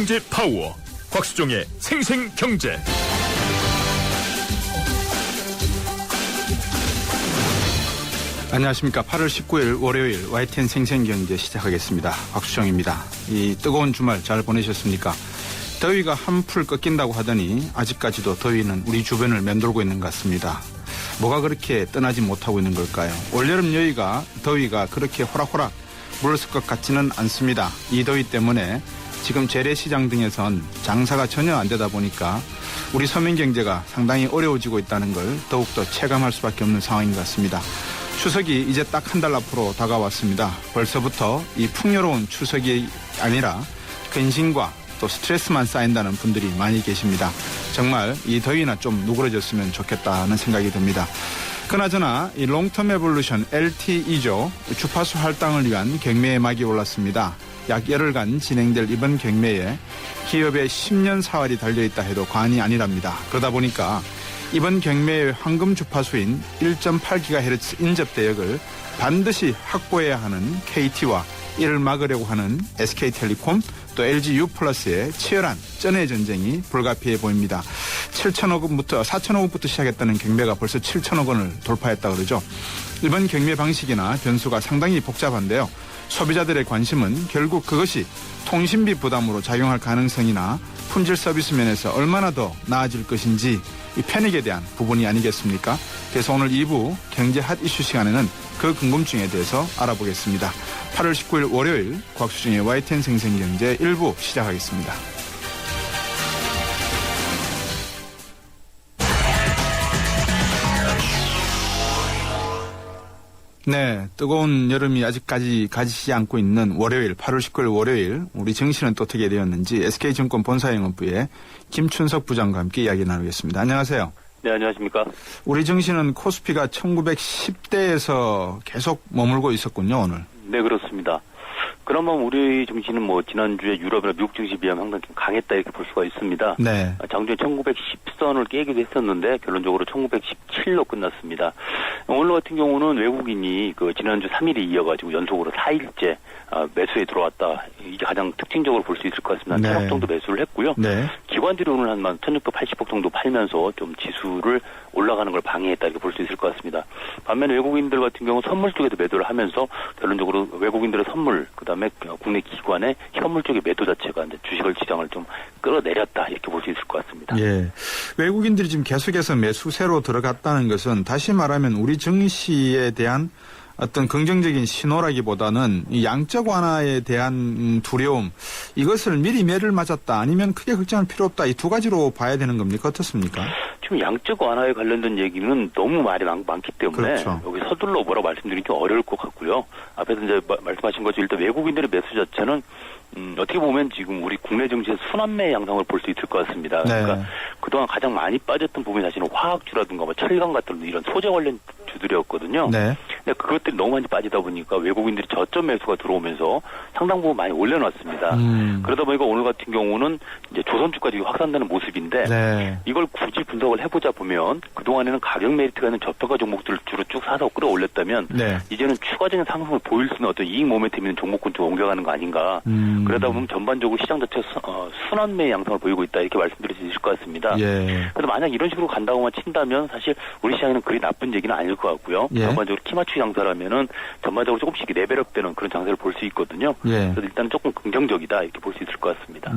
경제 파워 곽수종의 생생경제. 안녕하십니까. 8월 19일 월요일 YTN 생생경제 시작하겠습니다. 곽수종입니다. 이 뜨거운 주말 잘 보내셨습니까? 더위가 한풀 꺾인다고 하더니 아직까지도 더위는 우리 주변을 맴돌고 있는 것 같습니다. 뭐가 그렇게 떠나지 못하고 있는 걸까요? 올여름 더위가 그렇게 호락호락 물었을 것 같지는 않습니다. 이 더위 때문에 지금 재래시장 등에선 장사가 전혀 안 되다 보니까 우리 서민경제가 상당히 어려워지고 있다는 걸 더욱더 체감할 수밖에 없는 상황인 것 같습니다. 추석이 이제 딱 한 달 앞으로 다가왔습니다. 벌써부터 이 풍요로운 추석이 아니라 근심과 또 스트레스만 쌓인다는 분들이 많이 계십니다. 정말 이 더위나 좀 누그러졌으면 좋겠다는 생각이 듭니다. 그나저나 이 롱텀 에볼루션 LTE죠. 주파수 할당을 위한 경매의 막이 올랐습니다. 약 열흘간 진행될 이번 경매에 기업의 10년 사활이 달려있다 해도 과언이 아니랍니다. 그러다 보니까 이번 경매의 황금 주파수인 1.8GHz 인접대역을 반드시 확보해야 하는 KT와 이를 막으려고 하는 SK텔레콤 또 LG유플러스의 치열한 쩐의 전쟁이 불가피해 보입니다. 4천억 원부터 시작했다는 경매가 벌써 7천억 원을 돌파했다 그러죠. 이번 경매 방식이나 변수가 상당히 복잡한데요. 소비자들의 관심은 결국 그것이 통신비 부담으로 작용할 가능성이나 품질 서비스 면에서 얼마나 더 나아질 것인지 이 패닉에 대한 부분이 아니겠습니까? 그래서 오늘 2부 경제 핫 이슈 시간에는 그 궁금증에 대해서 알아보겠습니다. 8월 19일 월요일 곽수중의 YTN 생생경제 1부 시작하겠습니다. 네, 뜨거운 여름이 아직까지 가지지 않고 있는 월요일, 8월 19일 월요일, 우리 정신은 또 어떻게 되었는지 SK증권 본사영업부의 김춘석 부장과 함께 이야기 나누겠습니다. 안녕하세요. 네, 안녕하십니까. 우리 정신은 코스피가 1910대에서 계속 머물고 있었군요, 오늘. 네, 그렇습니다. 그러면 우리 증시는 지난주에 유럽이나 미국 증시에 비하면 항상 좀 강했다 이렇게 볼 수가 있습니다. 네. 장중에 1910선을 깨기도 했었는데 결론적으로 1917로 끝났습니다. 오늘 같은 경우는 외국인이 지난주 3일이 이어가지고 연속으로 4일째 매수에 들어왔다. 이게 가장 특징적으로 볼 수 있을 것 같습니다. 한 1,000억 정도 매수를 했고요. 네. 기관들이 오늘 한 1,680억 정도 팔면서 좀 지수를 올라가는 걸 방해했다 이렇게 볼 수 있을 것 같습니다. 반면에 외국인들 같은 경우 선물 쪽에도 매도를 하면서 결론적으로 외국인들의 선물, 그다음에 국내 기관의 현물 쪽의 매도 자체가 이제 주식을 시장을 좀 끌어내렸다 이렇게 볼 수 있을 것 같습니다. 예, 외국인들이 지금 계속해서 매수세로 들어갔다는 것은 다시 말하면 우리 증시에 대한 어떤 긍정적인 신호라기보다는 이 양적 완화에 대한 두려움, 이것을 미리 매를 맞았다 아니면 크게 걱정할 필요 없다, 이 두 가지로 봐야 되는 겁니까? 어떻습니까? 지금 양적 완화에 관련된 얘기는 너무 말이 많기 때문에 그렇죠. 여기 서둘러 뭐라고 말씀드리기 좀 어려울 것 같고요. 앞에서 이제 말씀하신 것처럼 일단 외국인들의 매수 자체는 어떻게 보면 지금 우리 국내 증시의 순환매 양상을 볼 수 있을 것 같습니다. 네. 그러니까 그동안 가장 많이 빠졌던 부분이 사실은 화학주라든가 철강 같은 이런 소재 관련 주들이었거든요. 네. 근데 그것들이 너무 많이 빠지다 보니까 외국인들이 저점 매수가 들어오면서 상당 부분 많이 올려놨습니다. 그러다 보니까 오늘 같은 경우는 이제 조선주까지 확산되는 모습인데 네. 이걸 굳이 분석을 해보자 보면 그동안에는 가격 메리트가 있는 저평가 종목들을 주로 쭉 사서 끌어올렸다면 네. 이제는 추가적인 상승을 보일 수 있는 어떤 이익 모멘텀 있는 종목군 좀 옮겨가는 거 아닌가. 그러다 보면 전반적으로 시장 자체가 순환매 양상을 보이고 있다 이렇게 말씀드릴 수 있을 것 같습니다. 예. 그래서 만약 이런 식으로 간다고만 친다면 사실 우리 시장에는 그리 나쁜 얘기는 아닐 것 같고요. 예. 전반적으로 키맞추기 장사라면은 전반적으로 조금씩 레벨업되는 그런 장세를 볼 수 있거든요. 예. 그래서 일단 조금 긍정적이다 이렇게 볼 수 있을 것 같습니다.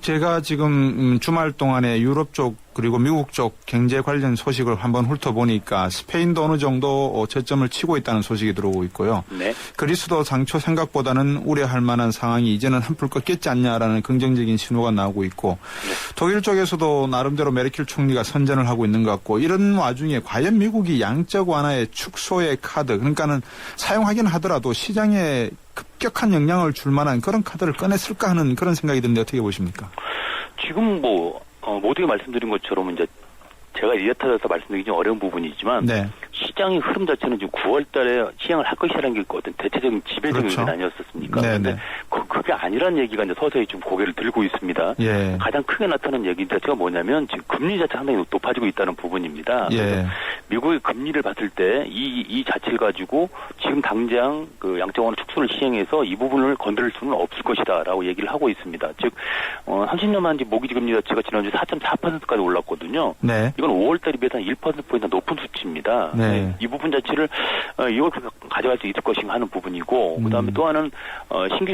제가 지금 주말 동안에 유럽 쪽 그리고 미국 쪽 경제 관련 소식을 한번 훑어보니까 스페인도 어느 정도 저점을 치고 있다는 소식이 들어오고 있고요. 네. 그리스도 당초 생각보다는 우려할 만한 상황이 이제는 한풀 꺾였지 않냐라는 긍정적인 신호가 나오고 있고 네. 독일 쪽에서도 나름대로 메르켈 총리가 선전을 하고 있는 것 같고 이런 와중에 과연 미국이 양적 완화의 축소의 카드 그러니까는 사용하긴 하더라도 시장에 급격한 영향을 줄 만한 그런 카드를 꺼냈을까 하는 그런 생각이 드는데 어떻게 보십니까? 지금 모두가 말씀드린 것처럼 이제 제가 이래타져서 말씀드리기 좀 어려운 부분이지만 네. 시장의 흐름 자체는 지금 9월 달에 시행을 할 것이라는 게 어떤 대체적인 지배적인 의견 아니었었습니까? 그런데 그게 아니란 얘기가 이제 서서히 좀 고개를 들고 있습니다. 예. 가장 크게 나타난 얘기 자체가 뭐냐면 지금 금리 자체가 상당히 높아지고 있다는 부분입니다. 예. 미국의 금리를 봤을 때 이 자체를 가지고 지금 당장 그 양적 완화 축소를 시행해서 이 부분을 건드릴 수는 없을 것이다라고 얘기를 하고 있습니다. 즉 30년 만기 모기지 금리 자체가 지난주 4.4%까지 올랐거든요. 네. 이건 5월달에 비해서 한 1%포인트 높은 수치입니다. 네. 이 부분 자체를 이걸 가져갈 수 있을 것인가 하는 부분이고 그다음에 또 하나는 신규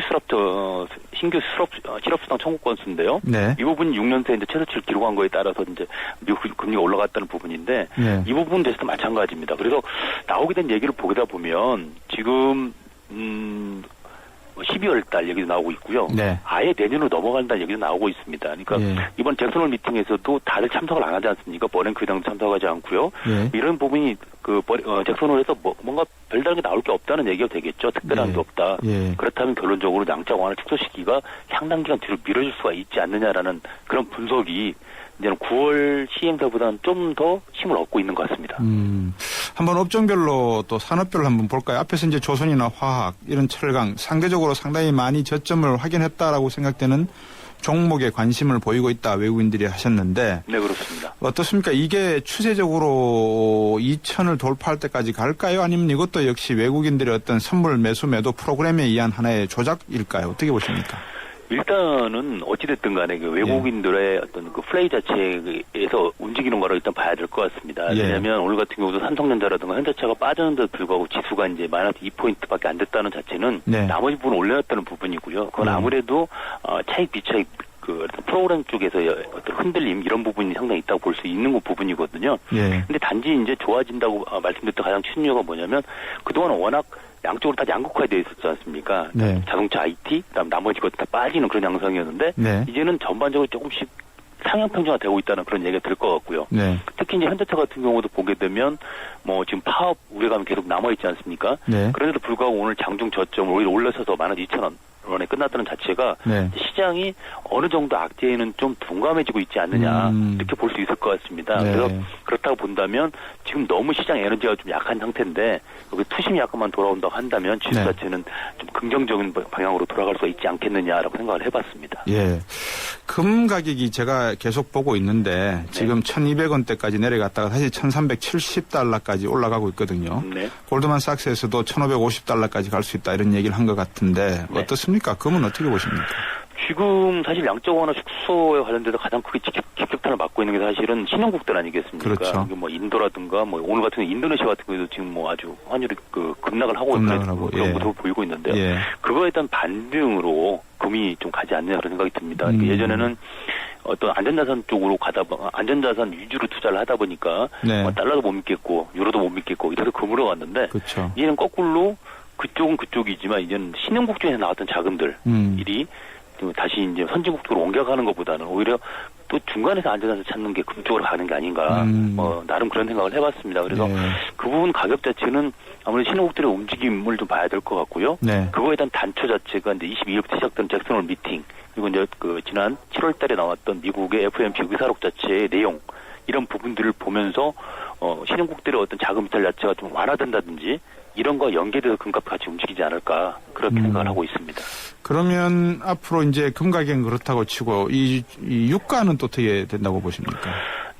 실업수당 청구 건수인데요. 네. 이 부분이 6년 새 이제 최저치를 기록한 거에 따라서 이제 미국 금리가 올라갔다는 부분인데 네. 이 부분 대해서도 마찬가지입니다. 그래서 나오게 된 얘기를 보다 보면 지금 12월 달 얘기도 나오고 있고요. 네. 아예 내년으로 넘어간다는 얘기도 나오고 있습니다. 그러니까 이번 잭슨홀 미팅에서도 다들 참석을 안 하지 않습니까? 버랭크 회장도 참석하지 않고요. 이런 부분이 잭슨홀에서 뭔가 별다른 게 나올 게 없다는 얘기가 되겠죠. 특별한 게 없다. 그렇다면 결론적으로 양적 완화 축소 시기가 상당 기간 뒤로 미뤄질 수가 있지 않느냐라는 그런 분석이 이제는 9월 시행사보다는 좀 더 힘을 얻고 있는 것 같습니다. 한번 업종별로 또 산업별로 한번 볼까요? 앞에서 이제 조선이나 화학, 이런 철강 상대적으로 상당히 많이 저점을 확인했다라고 생각되는 종목에 관심을 보이고 있다 외국인들이 하셨는데. 네, 그렇습니다. 어떻습니까? 이게 추세적으로 2천을 돌파할 때까지 갈까요? 아니면 이것도 역시 외국인들의 어떤 선물 매수 매도 프로그램에 의한 하나의 조작일까요? 어떻게 보십니까? 일단은 어찌됐든 간에 그 외국인들의 어떤 그 플레이 자체에서 움직이는 거를 일단 봐야 될 것 같습니다. 왜냐하면 오늘 같은 경우도 삼성전자라든가 현대차가 빠졌는데도 불구하고 지수가 이제 마이너스 2포인트밖에 안 됐다는 자체는 나머지 부분 올려놨다는 부분이고요. 그건 아무래도 차익 비차익 그 프로그램 쪽에서 어떤 흔들림 이런 부분이 상당히 있다고 볼 수 있는 부분이거든요. 근데 단지 이제 좋아진다고 말씀드렸던 가장 큰 이유가 뭐냐면 그동안 워낙 양쪽으로 다 양극화되어 있었지 않습니까? 자동차 IT, 그다음 나머지 것들 다 빠지는 그런 양상이었는데 이제는 전반적으로 조금씩 상향 평준화 되고 있다는 그런 얘기가 들 것 같고요. 특히 이제 현대차 같은 경우도 보게 되면 뭐 지금 파업 우려감이 계속 남아 있지 않습니까? 그런데도 불구하고 오늘 장중 저점 오히려 올라서서 12,000원. 원에 끝났다는 자체가 시장이 어느 정도 악재에는 좀 둔감해지고 있지 않느냐 이렇게 볼 수 있을 것 같습니다. 그래서 그렇다고 본다면 지금 너무 시장 에너지가 좀 약한 상태인데 여기 투심이 약간만 돌아온다고 한다면 지수 자체는 좀 긍정적인 방향으로 돌아갈 수 있지 않겠느냐라고 생각을 해봤습니다. 금 가격이 제가 계속 보고 있는데 지금 1,200원대까지 내려갔다가 다시 1,370달러까지 올라가고 있거든요. 골드만삭스에서도 1,550달러까지 갈 수 있다 이런 얘기를 한 것 같은데 어떻습니까? 금은 어떻게 보십니까? 지금 사실 양적 완화 축소에 관련돼서 가장 크게 직격탄을 맞고 있는 게 사실은 신흥국들 아니겠습니까? 그렇죠. 뭐 인도라든가 뭐 오늘 같은 인도네시아 같은 경우도 지금 뭐 아주 환율이 급락을 하고 있는 그런 모습을 보이고 있는데요. 그거에 대한 반등으로 금이 좀 가지 않느냐 그런 생각이 듭니다. 예전에는 어떤 안전자산 쪽으로 안전자산 위주로 투자를 하다 보니까 뭐 달러도 못 믿겠고 유로도 못 믿겠고 이래서 금으로 갔는데 이제는 거꾸로 그쪽은 그쪽이지만 이제는 신흥국 중에서 나왔던 자금들 일이 다시 이제 선진국 쪽으로 옮겨가는 것보다는 오히려 또 중간에서 안전자산 찾는 게 그쪽으로 가는 게 아닌가 나름 그런 생각을 해봤습니다. 그래서 그 부분 가격 자체는 아무래도 신흥국들의 움직임을 좀 봐야 될 것 같고요. 그거에 대한 단초 자체가 이제 22일부터 시작된 잭슨홀 미팅 그리고 이제 그 지난 7월달에 나왔던 미국의 FOMC 의사록 자체의 내용 이런 부분들을 보면서 신흥국들의 어떤 자금 이탈 자체가 좀 완화된다든지 이런 거 연계돼서 금값 같이 움직이지 않을까 그렇게 생각을 하고 있습니다. 그러면 앞으로 이제 금 가격은 그렇다고 치고 이 유가는 또 어떻게 된다고 보십니까?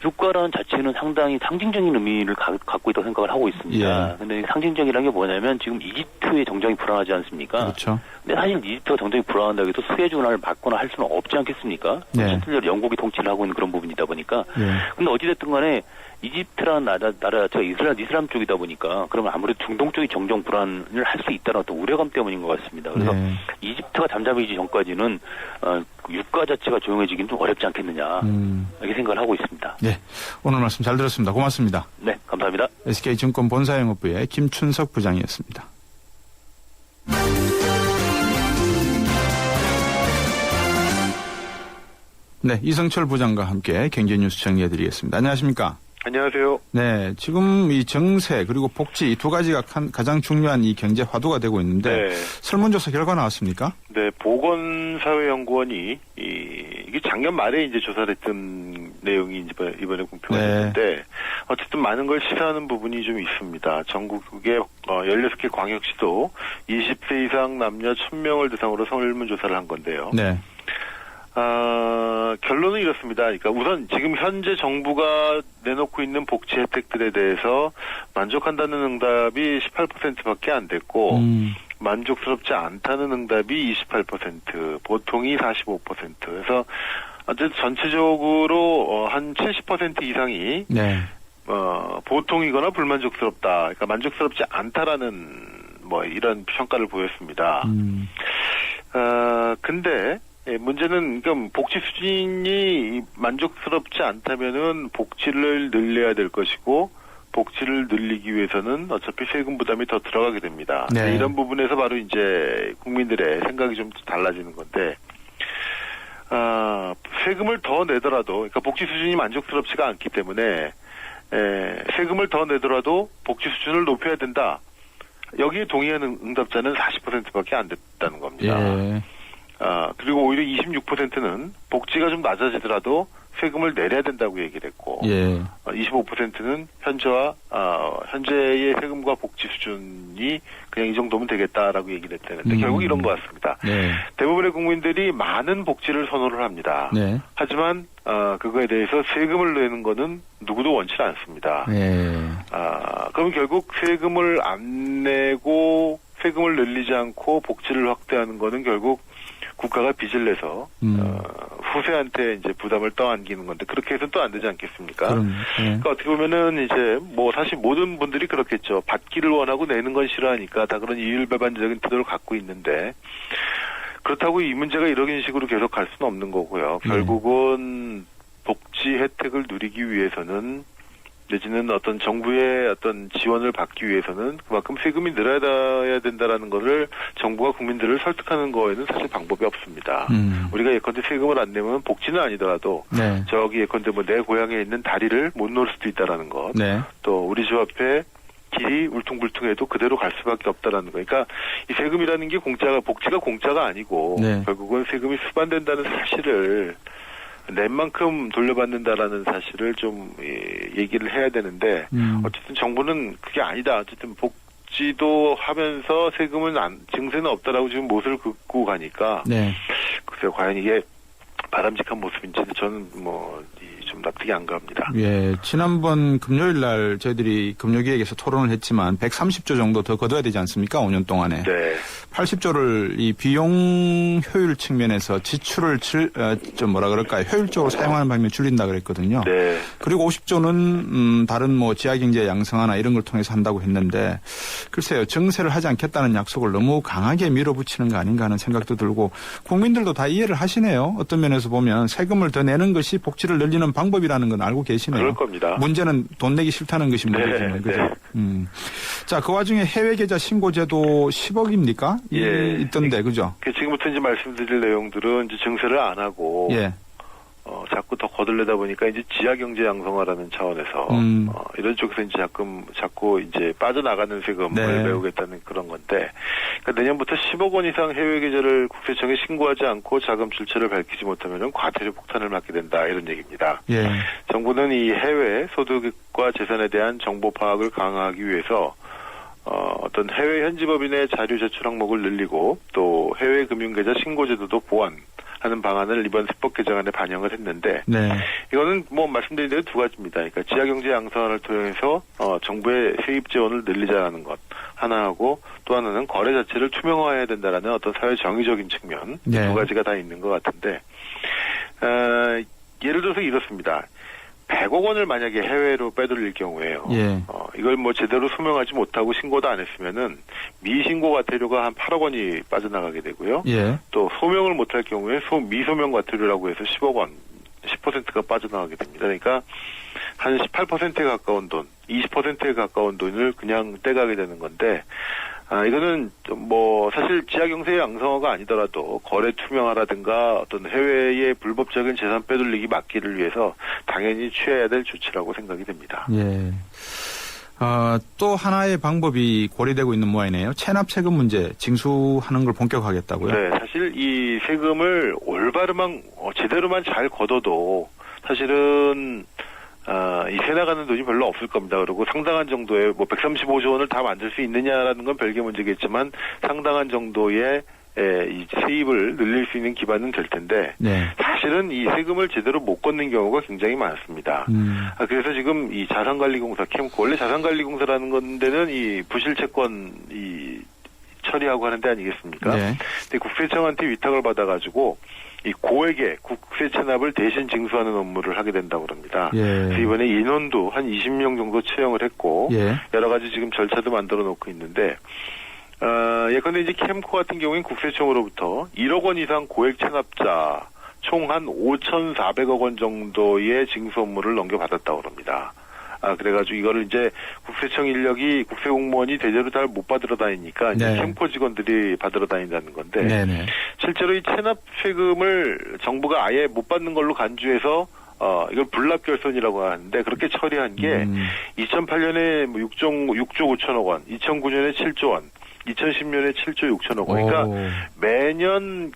유가라는 자체는 상당히 상징적인 의미를 갖고 있다고 생각을 하고 있습니다. 근데 상징적이라는 게 뭐냐면 지금 이집트의 정정이 불안하지 않습니까? 그렇죠. 근데 사실 이집트가 정정이 불안하다고 해서 수혜주 운하를 막거나 할 수는 없지 않겠습니까? 실질적으로 영국이 통치를 하고 있는 그런 부분이다 보니까. 근데 어찌됐든 간에 이집트라는 나라 자체가 이슬람 쪽이다 보니까 그러면 아무래도 중동 쪽이 정정 불안을 할 수 있다는 어떤 우려감 때문인 것 같습니다. 그래서 이집트가 잠잠해지기 전까지는 유가 자체가 조용해지기는 좀 어렵지 않겠느냐 이렇게 생각을 하고 있습니다. 오늘 말씀 잘 들었습니다. 고맙습니다. 네, 감사합니다. SK증권 본사영업부의 김춘석 부장이었습니다. 네, 이성철 부장과 함께 경제뉴스 정리해드리겠습니다. 안녕하십니까? 안녕하세요. 네, 지금 이 정세 그리고 복지 이 두 가지가 가장 중요한 이 경제 화두가 되고 있는데 설문조사 결과 나왔습니까? 네, 보건사회연구원이 이게 작년 말에 이제 조사를 했던 내용이 이번에 공표가 됐는데 어쨌든 많은 걸 시사하는 부분이 좀 있습니다. 전국의 16개 광역시도 20세 이상 남녀 1,000명을 대상으로 설문조사를 한 건데요. 결론은 이렇습니다. 그러니까 우선 지금 현재 정부가 내놓고 있는 복지 혜택들에 대해서 만족한다는 응답이 18%밖에 안 됐고 만족스럽지 않다는 응답이 28%, 보통이 45%. 그래서 어쨌든 전체적으로 한 70% 이상이 네. 보통이거나 불만족스럽다. 그러니까 만족스럽지 않다라는 뭐 이런 평가를 보였습니다. 근데 문제는 그러니까 복지 수준이 만족스럽지 않다면은 복지를 늘려야 될 것이고 복지를 늘리기 위해서는 어차피 세금 부담이 더 들어가게 됩니다. 네. 이런 부분에서 바로 이제 국민들의 생각이 좀 달라지는 건데 세금을 더 내더라도 그러니까 복지 수준이 만족스럽지가 않기 때문에 세금을 더 내더라도 복지 수준을 높여야 된다. 여기에 동의하는 응답자는 40%밖에 안 됐다는 겁니다. 예. 그리고 오히려 26%는 복지가 좀 낮아지더라도 세금을 내려야 된다고 얘기를 했고, 예. 25%는 현재의 세금과 복지 수준이 그냥 이 정도면 되겠다라고 얘기를 했다는데 결국 이런 것 같습니다. 네. 대부분의 대부분의 국민들이 많은 복지를 선호를 합니다. 네. 하지만 그거에 대해서 세금을 내는 거는 누구도 원치 않습니다. 예. 그럼 결국 세금을 안 내고 세금을 늘리지 않고 복지를 확대하는 거는 결국 국가가 빚을 내서 후세한테 이제 부담을 떠안기는 건데 그렇게 해서는 또 안 되지 않겠습니까? 네. 그러니까 어떻게 보면은 이제 뭐 사실 모든 분들이 그렇겠죠. 받기를 원하고 내는 건 싫어하니까 다 그런 이율배반적인 태도를 갖고 있는데 그렇다고 이 문제가 이런 식으로 계속 갈 수는 없는 거고요. 결국은 복지 혜택을 누리기 위해서는 내지는 어떤 정부의 어떤 지원을 받기 위해서는 그만큼 세금이 늘어야 된다라는 것을 정부가 국민들을 설득하는 거에는 사실 방법이 없습니다. 우리가 예컨대 세금을 안 내면 복지는 아니더라도 네. 저기 예컨대 뭐 내 고향에 있는 다리를 못 놓을 수도 있다라는 것. 네. 또 우리 집 앞에 길이 울퉁불퉁해도 그대로 갈 수밖에 없다라는 거. 그러니까 이 세금이라는 게 복지가 공짜가 아니고 네. 결국은 세금이 수반된다는 사실을 낸 만큼 돌려받는다라는 사실을 좀 얘기를 해야 되는데 어쨌든 정부는 그게 아니다. 어쨌든 복지도 하면서 세금은 증세는 없다라고 지금 못을 긋고 가니까 네. 글쎄요 과연 이게 바람직한 모습인지는 저는 좀 납득이 안 갑니다. 예, 지난번 금요일 날 저희들이 금요기획에서 토론을 했지만 130조 정도 더 거둬야 되지 않습니까? 5년 동안에. 네. 80조를 이 비용 효율 측면에서 지출을 효율적으로 사용하는 방향을 줄인다 그랬거든요. 네. 그리고 50조는 다른 뭐 지하경제 양성화나 이런 걸 통해서 한다고 했는데 글쎄요, 증세를 하지 않겠다는 약속을 너무 강하게 밀어붙이는 거 아닌가 하는 생각도 들고 국민들도 다 이해를 하시네요. 어떤 면에서 보면 세금을 더 내는 것이 복지를 늘리는 방법이라는 건 알고 계시네요. 그럴 겁니다. 문제는 돈 내기 싫다는 것이 문제지만, 그죠? 네. 자, 그 와중에 해외 계좌 신고제도 10억입니까? 예. 있던데, 그죠? 지금부터 이제 말씀드릴 내용들은 이제 증세를 안 하고, 예. 자꾸 더 거들려다 보니까 이제 지하경제 양성화라는 차원에서, 이런 쪽에서 이제 자꾸 이제 빠져나가는 세금을 네. 메우겠다는 그런 건데, 그러니까 내년부터 10억 원 이상 해외 계좌를 국세청에 신고하지 않고 자금 출처를 밝히지 못하면 과태료 폭탄을 맞게 된다, 이런 얘기입니다. 예. 정부는 이 해외 소득과 재산에 대한 정보 파악을 강화하기 위해서 어떤 해외 현지법인의 자료 제출 항목을 늘리고 또 해외 금융계좌 신고제도도 보완하는 방안을 이번 세법 개정안에 반영을 했는데 네. 이거는 뭐 말씀드린 대로 두 가지입니다. 그러니까 지하경제 양성화를 통해서 정부의 세입 지원을 늘리자는 것 하나하고 또 하나는 거래 자체를 투명화해야 된다라는 어떤 사회 정의적인 측면 네. 두 가지가 다 있는 것 같은데 예를 들어서 이렇습니다. 100억 원을 만약에 해외로 빼돌릴 경우에요. 예. 이걸 뭐 제대로 소명하지 못하고 신고도 안 했으면은 미신고 과태료가 한 8억 원이 빠져나가게 되고요. 예. 또 소명을 못할 경우에 미소명 과태료라고 해서 10억 원, 10%가 빠져나가게 됩니다. 그러니까 한 18%에 가까운 돈, 20%에 가까운 돈을 그냥 떼가게 되는 건데 이거는 뭐 사실 지하경제 양성화가 아니더라도 거래 투명화라든가 어떤 해외의 불법적인 재산 빼돌리기 막기를 위해서 당연히 취해야 될 조치라고 생각이 됩니다. 예. 또 하나의 방법이 고려되고 있는 모양이네요. 체납 세금 문제 징수하는 걸 본격화하겠다고요? 네, 사실 이 세금을 올바르만 제대로만 잘 걷어도 사실은 이 새 나가는 돈이 별로 없을 겁니다. 그리고 상당한 정도의 135조 원을 다 만들 수 있느냐라는 건 별개 문제겠지만 상당한 정도의 이 세입을 늘릴 수 있는 기반은 될 텐데 네. 사실은 이 세금을 제대로 못 걷는 경우가 굉장히 많습니다. 그래서 지금 이 자산관리공사 캠코 원래 자산관리공사라는 건데는 이 부실채권 처리하고 하는 데 아니겠습니까? 네. 근데 국세청한테 위탁을 받아가지고 이 고액의 국세 체납을 대신 징수하는 업무를 하게 된다고 합니다. 예. 그래서 이번에 인원도 한 20명 정도 채용을 했고 예. 여러 가지 지금 절차도 만들어 놓고 있는데 예컨대 이제 캠코 같은 경우엔 국세청으로부터 1억 원 이상 고액 체납자 총 한 5,400억 원 정도의 징수 업무를 넘겨받았다고 합니다. 그래가지고 이거를 이제 국세청 인력이 국세공무원이 제대로 잘 못 받으러 다니니까 이제 네. 캠코 직원들이 받으러 다닌다는 건데 네네. 실제로 이 체납 세금을 정부가 아예 못 받는 걸로 간주해서 이걸 불납결손이라고 하는데 그렇게 처리한 게 2008년에 뭐 6조 5천억 원, 2009년에 7조 원, 2010년에 7조 6천억 원. 그러니까 매년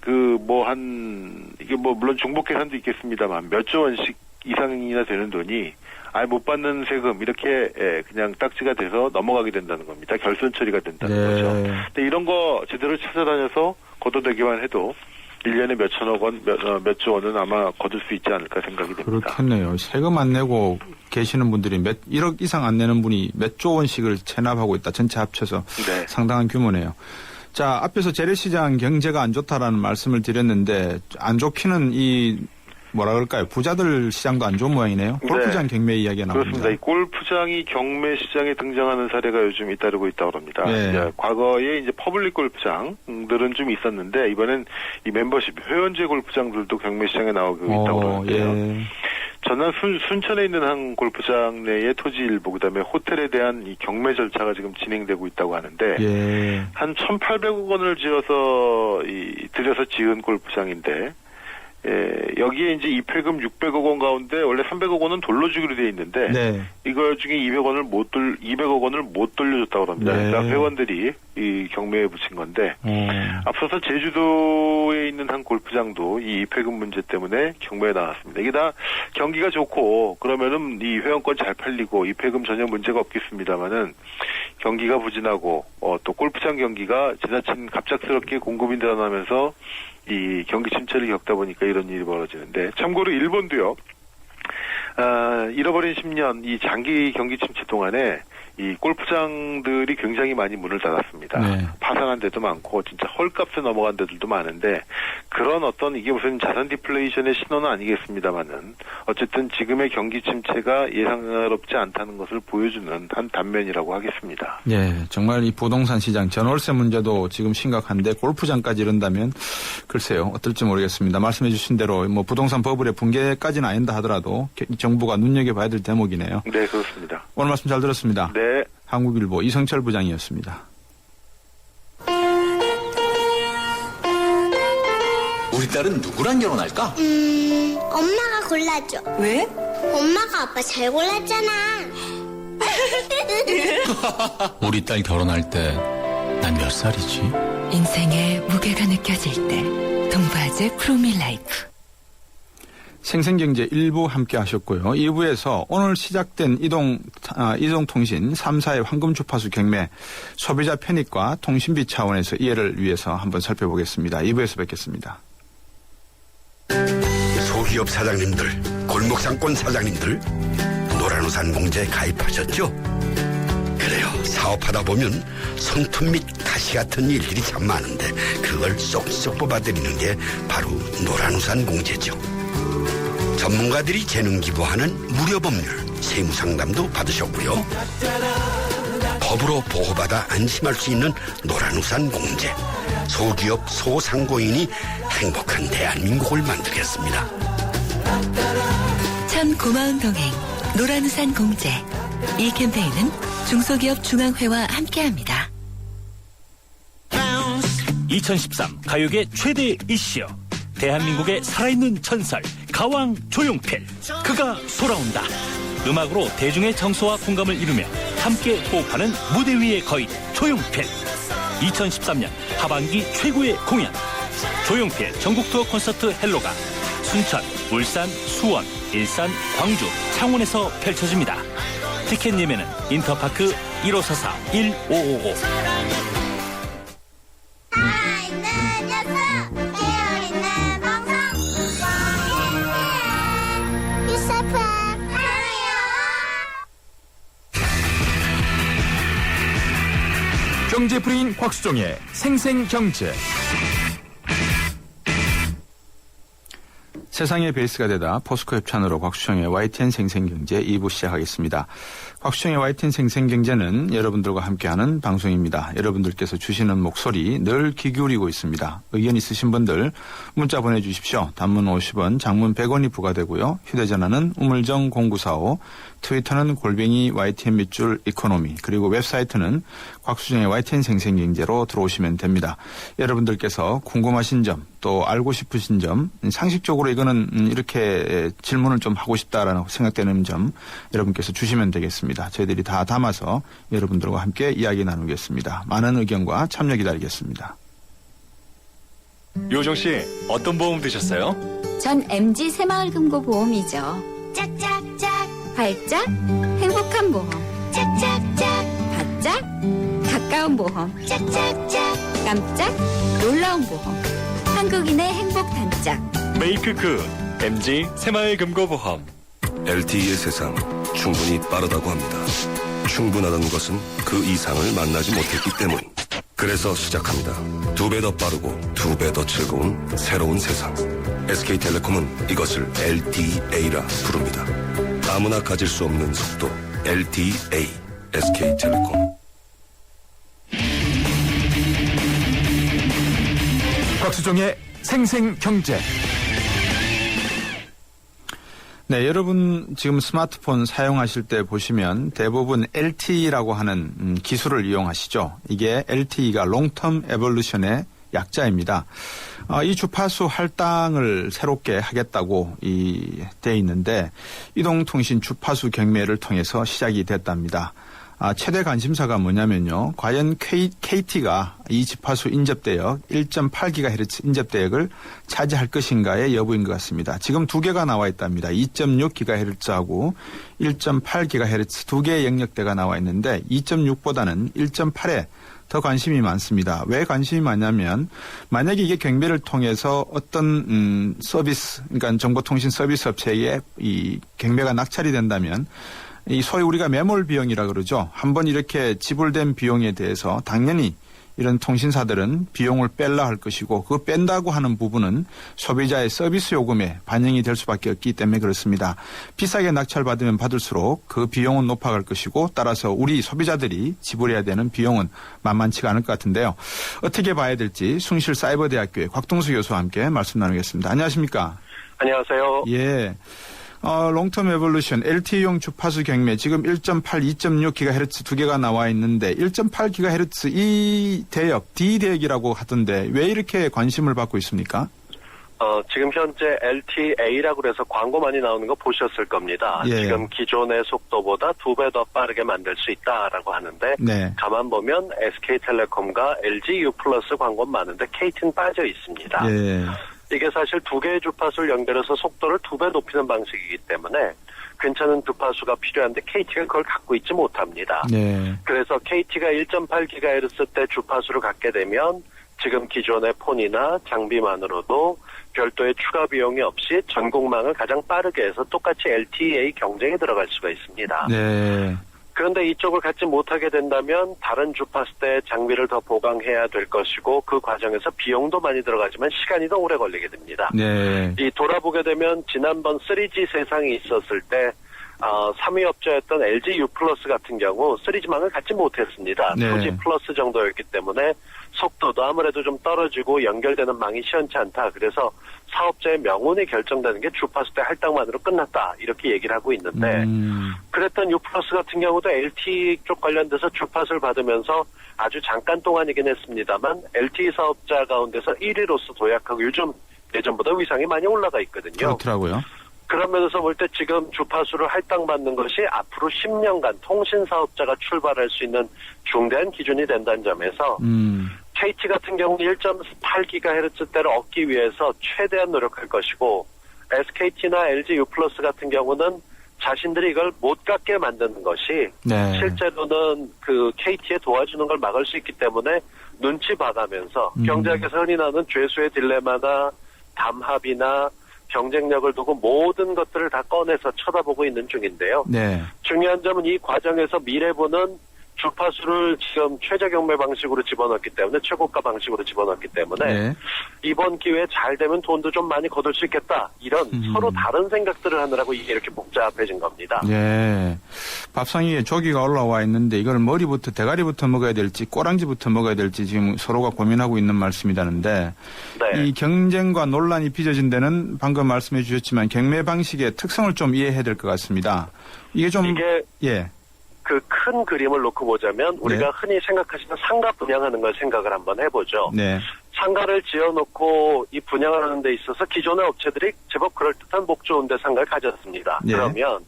이게 물론 중복 계산도 있겠습니다만 몇 조 원씩 이상이나 되는 돈이 아예 못 받는 세금 이렇게 그냥 딱지가 돼서 넘어가게 된다는 겁니다. 결손 처리가 된다는 네. 거죠. 근데 이런 거 제대로 찾아다녀서 걷어내기만 해도 1년에 몇 천억 원, 몇 조 원은 아마 거둘 수 있지 않을까 생각이 됩니다. 그렇겠네요. 세금 안 내고 계시는 분들이 1억 이상 안 내는 분이 몇 조 원씩을 체납하고 있다. 전체 합쳐서 네. 상당한 규모네요. 자, 앞에서 재래시장 경제가 안 좋다라는 말씀을 드렸는데 안 좋기는 뭐라 그럴까요? 부자들 시장도 안 좋은 모양이네요. 골프장 네. 경매 이야기가 나옵니다. 그렇습니다. 이 골프장이 경매 시장에 등장하는 사례가 요즘 잇따르고 있다고 합니다. 네. 과거에 이제 퍼블릭 골프장들은 좀 있었는데 이번엔 이 멤버십 회원제 골프장들도 경매 시장에 나오고 있다고 그러는데요. 예. 전남 순천에 있는 한 골프장 내의 토지 일부 그다음에 호텔에 대한 이 경매 절차가 지금 진행되고 있다고 하는데 예. 한 1,800억 원을 들여서 지은 골프장인데 여기에 이제 입회금 600억 원 가운데 원래 300억 원은 돌로 주기로 돼 있는데 네. 이거 중에 200억 원을 못 돌려줬다고 합니다. 네. 그러니까 회원들이 이 경매에 붙인 건데 앞서서 제주도에 있는 한 골프장도 이 입회금 문제 때문에 경매에 나왔습니다. 이게 다 경기가 좋고 그러면은 이 회원권 잘 팔리고 입회금 전혀 문제가 없겠습니다만은 경기가 부진하고 또 골프장 경기가 지나친 갑작스럽게 공급이 늘어나면서 이 경기 침체를 겪다 보니까 이런 일이 벌어지는데 참고로 일본도요. 잃어버린 10년 이 장기 경기 침체 동안에 이 골프장들이 굉장히 많이 문을 닫았습니다. 네. 파산한 데도 많고 진짜 헐값에 넘어간 데들도 많은데 그런 이게 무슨 자산 디플레이션의 신호는 아니겠습니다만은 어쨌든 지금의 경기 침체가 예상롭지 않다는 것을 보여주는 한 단면이라고 하겠습니다. 예, 정말 이 부동산 시장 전월세 문제도 지금 심각한데 골프장까지 이런다면 글쎄요 어떨지 모르겠습니다. 말씀해 주신 대로 뭐 부동산 버블의 붕괴까지는 아닌다 하더라도 정부가 눈여겨봐야 될 대목이네요. 네, 그렇습니다. 오늘 말씀 잘 들었습니다. 네. 한국일보 이성철 부장이었습니다. 우리 딸은 누구랑 결혼할까? 엄마가 골라줘. 왜? 엄마가 아빠 잘 골랐잖아. 우리 딸 결혼할 때 난 몇 살이지? 인생의 무게가 느껴질 때 동바제 프로밀라이프. 생생경제 1부 함께 하셨고요. 2부에서 오늘 시작된 이동통신 3사의 황금주파수 경매 소비자 편익과 통신비 차원에서 이해를 위해서 한번 살펴보겠습니다. 2부에서 뵙겠습니다. 소기업 사장님들, 골목상권 사장님들, 노란우산 공제에 가입하셨죠? 그래요. 사업하다 보면 손톱 및 가시 같은 일들이 참 많은데 그걸 쏙쏙 뽑아드리는 게 바로 노란우산 공제죠. 전문가들이 재능 기부하는 무료 법률, 세무상담도 받으셨고요. 법으로 보호받아 안심할 수 있는 노란우산 공제. 소기업 소상공인이 행복한 대한민국을 만들겠습니다. 참 고마운 동행 노란우산 공제. 이 캠페인은 중소기업 중앙회와 함께합니다. 2013 가요계 최대 이슈 대한민국의 살아있는 전설 가왕 조용필 그가 돌아온다. 음악으로 대중의 정서와 공감을 이루며 함께 호흡하는 무대 위의 거인 조용필. 2013년 하반기 최고의 공연 조용필 전국 투어 콘서트 헬로가 순천, 울산, 수원, 일산, 광주, 창원에서 펼쳐집니다. 티켓 예매는 인터파크 1544-1555. 살아있는 녀석, 깨어있는 방송. 경제프리인 곽수종의 생생경제. 세상의 베이스가 되다 포스코 협찬으로 곽수종의 YTN 생생경제 2부 시작하겠습니다. 곽수종의 YTN 생생경제는 여러분들과 함께하는 방송입니다. 여러분들께서 주시는 목소리 늘 귀 기울이고 있습니다. 의견 있으신 분들 문자 보내주십시오. 단문 50원, 장문 100원이 부과되고요. 휴대전화는 우물정 0945, 트위터는 골뱅이 YTN 밑줄 이코노미, 그리고 웹사이트는 곽수종의 YTN 생생경제로 들어오시면 됩니다. 여러분들께서 궁금하신 점, 또 알고 싶으신 점, 상식적으로 이거는 이렇게 질문을 좀 하고 싶다라는 생각되는 점 여러분께서 주시면 되겠습니다. 저희들이 다 담아서 여러분들과 함께 이야기 나누겠습니다. 많은 의견과 참여 기다리겠습니다. 요정 씨, 어떤 보험 드셨어요? 전 MG 새마을금고보험이죠. 짝짝짝 발짝 행복한 보험. 짝짝짝 바짝 가까운 보험. 짝짝짝 깜짝 놀라운 보험. 한국인의 행복 단짝. 메이크 굿 MG 새마을금고보험. LTE의 세상 충분히 빠르다고 합니다. 충분하다는 것은 그 이상을 만나지 못했기 때문. 그래서 시작합니다. 2배 더 빠르고 2배 더 즐거운 새로운 세상. SK텔레콤은 이것을 LTE라 부릅니다. 아무나 가질 수 없는 속도 LTE. SK텔레콤. 곽수종의 생생경제. 네, 여러분 지금 스마트폰 사용하실 때 보시면 대부분 LTE라고 하는 기술을 이용하시죠. 이게 LTE가 롱텀 에볼루션의 약자입니다. 이 주파수 할당을 새롭게 하겠다고 돼 있는데 이동통신 주파수 경매를 통해서 시작이 됐답니다. 최대 관심사가 뭐냐면요. 과연 KT가 이 주파수 인접대역 1.8GHz 인접대역을 차지할 것인가의 여부인 것 같습니다. 지금 두 개가 나와 있답니다. 2.6GHz하고 1.8GHz 두 개의 영역대가 나와 있는데 2.6보다는 1.8에 더 관심이 많습니다. 왜 관심이 많냐면 만약에 이게 경매를 통해서 어떤 서비스, 그러니까 정보통신 서비스 업체에 이 경매가 낙찰이 된다면 이 소위 우리가 매몰 비용이라 그러죠. 한번 이렇게 지불된 비용에 대해서 당연히 이런 통신사들은 비용을 뺄라 할 것이고 그 뺀다고 하는 부분은 소비자의 서비스 요금에 반영이 될 수밖에 없기 때문에 그렇습니다. 비싸게 낙찰받으면 받을수록 그 비용은 높아갈 것이고 따라서 우리 소비자들이 지불해야 되는 비용은 만만치가 않을 것 같은데요. 어떻게 봐야 될지 숭실사이버대학교의 곽동수 교수와 함께 말씀 나누겠습니다. 안녕하십니까? 안녕하세요. 예. 롱텀 에볼루션 LTE용 주파수 경매 지금 1.8, 2.6GHz 두 개가 나와 있는데 1.8GHz 이 대역 D대역이라고 하던데 왜 이렇게 관심을 받고 있습니까? 지금 현재 LTA라고 해서 광고 많이 나오는 거 보셨을 겁니다. 예. 지금 기존의 속도보다 2배 더 빠르게 만들 수 있다라고 하는데 네. 가만 보면 SK텔레콤과 LGU 플러스 광고 많은데 KT는 빠져 있습니다. 예. 이게 사실 두 개의 주파수를 연결해서 속도를 2배 높이는 방식이기 때문에 괜찮은 주파수가 필요한데 KT가 그걸 갖고 있지 못합니다. 네. 그래서 KT가 1.8GHz 때 주파수를 갖게 되면 지금 기존의 폰이나 장비만으로도 별도의 추가 비용이 없이 전국망을 가장 빠르게 해서 똑같이 LTE 경쟁에 들어갈 수가 있습니다. 네. 그런데 이쪽을 갖지 못하게 된다면 다른 주파수대 장비를 더 보강해야 될 것이고 그 과정에서 비용도 많이 들어가지만 시간이 더 오래 걸리게 됩니다. 네. 이 돌아보게 되면 지난번 3G 세상이 있었을 때 3위 업체였던 LGU 플러스 같은 경우 3G망을 갖지 못했습니다. 네. 2G 플러스 정도였기 때문에 속도도 아무래도 좀 떨어지고 연결되는 망이 시원치 않다. 그래서 사업자의 명운이 결정되는 게 주파수대 할당만으로 끝났다. 이렇게 얘기를 하고 있는데 그랬던 U 플러스 같은 경우도 LTE 쪽 관련돼서 주파수를 받으면서 아주 잠깐 동안이긴 했습니다만 LTE 사업자 가운데서 1위로서 도약하고 요즘 예전보다 위상이 많이 올라가 있거든요. 그렇더라고요. 그런 면에서 볼 때 지금 주파수를 할당받는 것이 앞으로 10년간 통신사업자가 출발할 수 있는 중대한 기준이 된다는 점에서 KT 같은 경우는 1.8GHz대를 얻기 위해서 최대한 노력할 것이고 SKT나 LGU 플러스 같은 경우는 자신들이 이걸 못 갖게 만드는 것이 네. 실제로는 그 KT에 도와주는 걸 막을 수 있기 때문에 눈치 봐가면서 경제학에서 흔히 나오는 죄수의 딜레마나 담합이나 경쟁력을 두고 모든 것들을 다 꺼내서 쳐다보고 있는 중인데요. 네. 중요한 점은 이 과정에서 미래보는 주파수를 지금 최저 경매 방식으로 집어넣기 때문에 최고가 방식으로 집어넣기 때문에 네. 이번 기회에 잘 되면 돈도 좀 많이 거둘 수 있겠다. 이런 서로 다른 생각들을 하느라고 이게 이렇게 복잡해진 겁니다. 네. 밥상위에 조기가 올라와 있는데 이걸 머리부터 대가리부터 먹어야 될지 꼬랑지부터 먹어야 될지 지금 서로가 고민하고 있는 말씀이라는데 네. 이 경쟁과 논란이 빚어진 데는 방금 말씀해 주셨지만 경매 방식의 특성을 좀 이해해야 될 것 같습니다. 이게 좀 예. 그 큰 그림을 놓고 보자면 우리가 흔히 생각하시는 상가 분양하는 걸 생각을 한번 해보죠. 네. 상가를 지어놓고 이 분양을 하는 데 있어서 기존의 업체들이 제법 그럴듯한 목 좋은 데 상가를 가졌습니다. 네. 그러면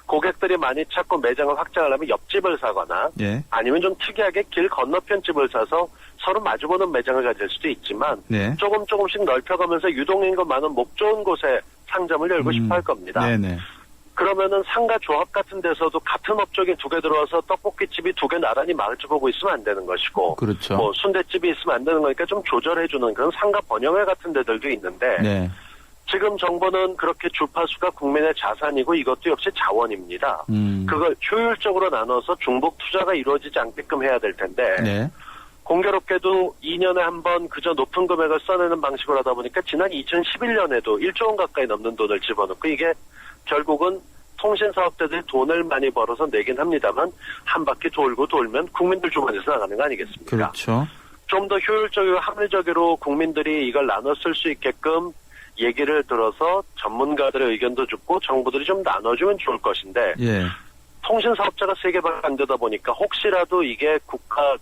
고객들이 많이 찾고 매장을 확장하려면 옆집을 사거나 네. 아니면 좀 특이하게 길 건너편 집을 사서 서로 마주보는 매장을 가질 수도 있지만 네. 조금씩 넓혀가면서 유동인구 많은 목 좋은 곳에 상점을 열고 싶어 할 겁니다. 네네. 그러면은 상가 조합 같은 데서도 같은 업종이 두 개 들어와서 떡볶이집이 두 개 나란히 마주 보고 있으면 안 되는 것이고, 그렇죠. 뭐 순대집이 있으면 안 되는 거니까 좀 조절해주는 그런 상가 번영회 같은 데들도 있는데, 네. 지금 정부는 그렇게 주파수가 국민의 자산이고 이것도 역시 자원입니다. 그걸 효율적으로 나눠서 중복 투자가 이루어지지 않게끔 해야 될 텐데, 네. 공교롭게도 2년에 한 번 그저 높은 금액을 써내는 방식으로 하다 보니까 지난 2011년에도 1조 원 가까이 넘는 돈을 집어넣고 이게 결국은 통신사업자들이 돈을 많이 벌어서 내긴 합니다만 한 바퀴 돌고 돌면 국민들 주머니에서 나가는 거 아니겠습니까? 그렇죠. 좀 더 효율적이고 합리적으로 국민들이 이걸 나눠 쓸 수 있게끔 얘기를 들어서 전문가들의 의견도 듣고 정부들이 좀 나눠주면 좋을 것인데 예. 통신사업자가 3개밖에 안 되다 보니까 혹시라도 이게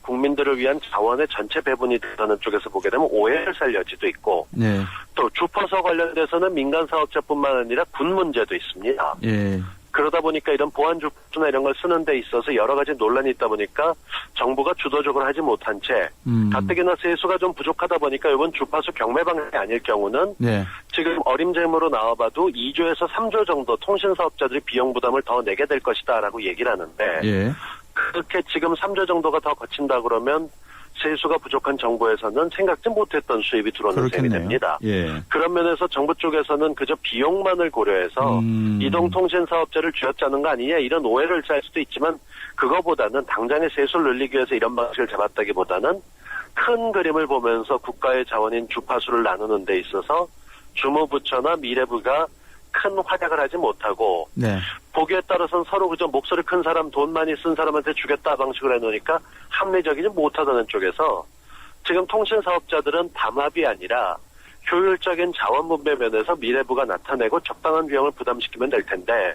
국민들을 위한 자원의 전체 배분이 되는 쪽에서 보게 되면 오해를 살 여지도 있고 네. 또 주파수 관련돼서는 민간 사업자뿐만 아니라 군 문제도 있습니다. 예. 그러다 보니까 이런 보안 주파수나 이런 걸 쓰는 데 있어서 여러 가지 논란이 있다 보니까 정부가 주도적으로 하지 못한 채 가뜩이나 세수가 좀 부족하다 보니까 이번 주파수 경매 방식이 아닐 경우는 네. 지금 어림짐으로 나와봐도 2조에서 3조 정도 통신사업자들이 비용 부담을 더 내게 될 것이다라고 얘기를 하는데 예. 그렇게 지금 3조 정도가 더 거친다 그러면 세수가 부족한 정부에서는 생각지 못했던 수입이 들어오는 셈이 됩니다. 예. 그런 면에서 정부 쪽에서는 그저 비용만을 고려해서 이동통신 사업자를 쥐어짜는 거 아니냐 이런 오해를 살 수도 있지만 그거보다는 당장의 세수를 늘리기 위해서 이런 방식을 잡았다기보다는 큰 그림을 보면서 국가의 자원인 주파수를 나누는 데 있어서 주무부처나 미래부가 큰 활약을 하지 못하고 네. 보기에 따라서는 서로 그저 목소리 큰 사람 돈 많이 쓴 사람한테 주겠다 방식으로 해놓으니까 합리적이지 못하다는 쪽에서 지금 통신사업자들은 담합이 아니라 효율적인 자원 분배 면에서 미래부가 나타내고 적당한 비용을 부담시키면 될 텐데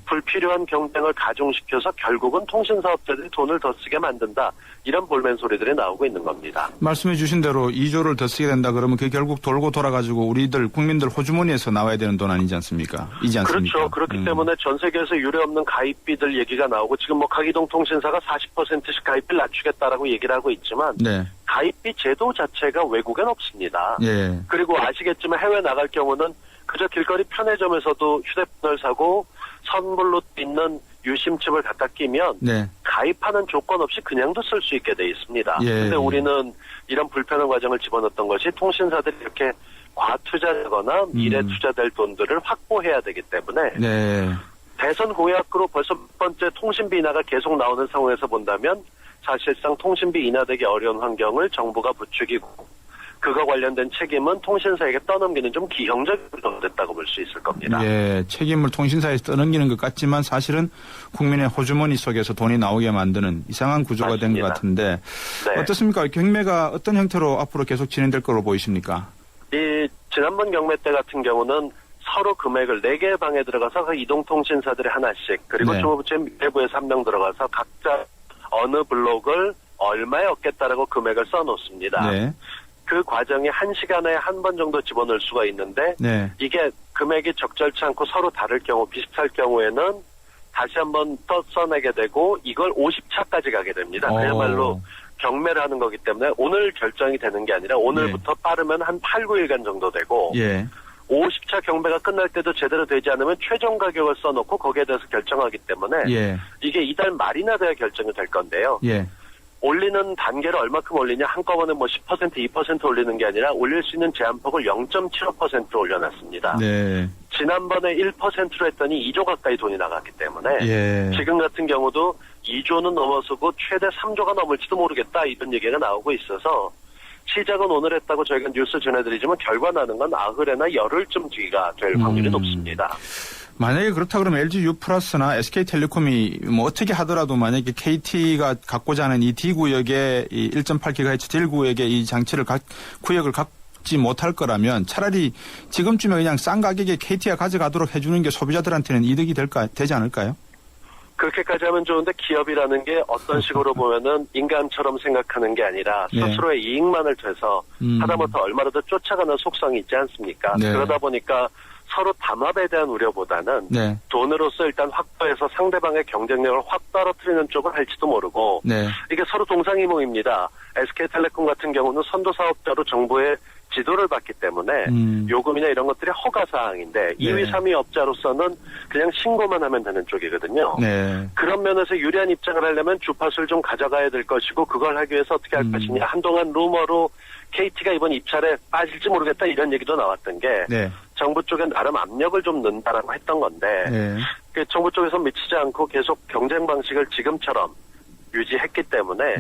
불필요한 경쟁을 가중시켜서 결국은 통신사업자들이 돈을 더 쓰게 만든다. 이런 볼멘 소리들이 나오고 있는 겁니다. 말씀해 주신 대로 2조를 더 쓰게 된다 그러면 그게 결국 돌고 돌아가지고 우리들 국민들 호주머니에서 나와야 되는 돈 아니지 않습니까? 이지 않습니까? 그렇죠. 그렇기 때문에 전 세계에서 유례없는 가입비들 얘기가 나오고 지금 뭐 각이동 통신사가 40%씩 가입비를 낮추겠다라고 얘기를 하고 있지만 네. 가입비 제도 자체가 외국엔 없습니다. 예. 그리고 아시겠지만 해외 나갈 경우는 그저 길거리 편의점에서도 휴대폰을 사고 선불로 있는 유심칩을 갖다 끼면 네. 가입하는 조건 없이 그냥도 쓸 수 있게 돼 있습니다. 예. 근데 우리는 이런 불편한 과정을 집어넣었던 것이 통신사들이 이렇게 과투자되거나 미래 투자될 돈들을 확보해야 되기 때문에 네. 대선 공약으로 벌써 첫 번째 통신비 인하가 계속 나오는 상황에서 본다면 사실상 통신비 인하되기 어려운 환경을 정부가 부추기고 그거 관련된 책임은 통신사에게 떠넘기는 좀 기형적으로 됐다고 볼 수 있을 겁니다. 예, 책임을 통신사에서 떠넘기는 것 같지만 사실은 국민의 호주머니 속에서 돈이 나오게 만드는 이상한 구조가 된 것 같은데 네. 어떻습니까? 경매가 어떤 형태로 앞으로 계속 진행될 거로 보이십니까? 이 지난번 경매 때 같은 경우는 서로 금액을 4개의 방에 들어가서 그 이동통신사들이 하나씩 그리고 네. 중부부처 내부에서 1명 들어가서 각자 어느 블록을 얼마에 얻겠다라고 금액을 써놓습니다. 네. 그 과정이 1시간에 한 번 정도 집어넣을 수가 있는데 네. 이게 금액이 적절치 않고 서로 다를 경우 비슷할 경우에는 다시 한번 써내게 되고 이걸 50차까지 가게 됩니다. 그야말로 경매를 하는 거기 때문에 오늘 결정이 되는 게 아니라 오늘부터 빠르면 한 8, 9일간 정도 되고 예. 50차 경매가 끝날 때도 제대로 되지 않으면 최종 가격을 써놓고 거기에 대해서 결정하기 때문에 예. 이게 이달 말이나 돼야 결정이 될 건데요. 예. 올리는 단계를 얼마큼 올리냐 한꺼번에 뭐 10% 2% 올리는 게 아니라 올릴 수 있는 제한폭을 0.75% 올려놨습니다. 네. 지난번에 1%로 했더니 2조 가까이 돈이 나갔기 때문에 예. 지금 같은 경우도 2조는 넘어서고 최대 3조가 넘을지도 모르겠다 이런 얘기가 나오고 있어서 시작은 오늘 했다고 저희가 뉴스 전해드리지만 결과 나는 건 나흘에나 열흘쯤 뒤가 될 확률이 높습니다. 만약에 그렇다 그러면 LG U+나 SK텔레콤이 뭐 어떻게 하더라도 만약에 KT가 갖고자 하는 이 D구역의 이 1.8GHz 딜구역의 이 장치를 구역을 갖지 못할 거라면 차라리 지금쯤에 그냥 싼 가격에 KT가 가져가도록 해주는 게 소비자들한테는 이득이 되지 않을까요? 그렇게까지 하면 좋은데 기업이라는 게 어떤 식으로 보면은 인간처럼 생각하는 게 아니라 스스로의 이익만을 돼서 하다못해 얼마라도 쫓아가는 속성이 있지 않습니까? 네. 그러다 보니까 서로 담합에 대한 우려보다는 네. 돈으로서 일단 확보해서 상대방의 경쟁력을 확 떨어뜨리는 쪽을 할지도 모르고 네. 이게 서로 동상이몽입니다. SK텔레콤 같은 경우는 선도사업자로 정부의 지도를 받기 때문에 요금이나 이런 것들이 허가사항인데 2위, 3위 업자로서는 그냥 신고만 하면 되는 쪽이거든요. 네. 그런 면에서 유리한 입장을 하려면 주파수를 좀 가져가야 될 것이고 그걸 하기 위해서 어떻게 할 것이냐. 한동안 루머로 KT가 이번 입찰에 빠질지 모르겠다 이런 얘기도 나왔던 게 네. 정부 쪽에 나름 압력을 좀 넣는다라고 했던 건데 네. 그 정부 쪽에서 미치지 않고 계속 경쟁 방식을 지금처럼 유지했기 때문에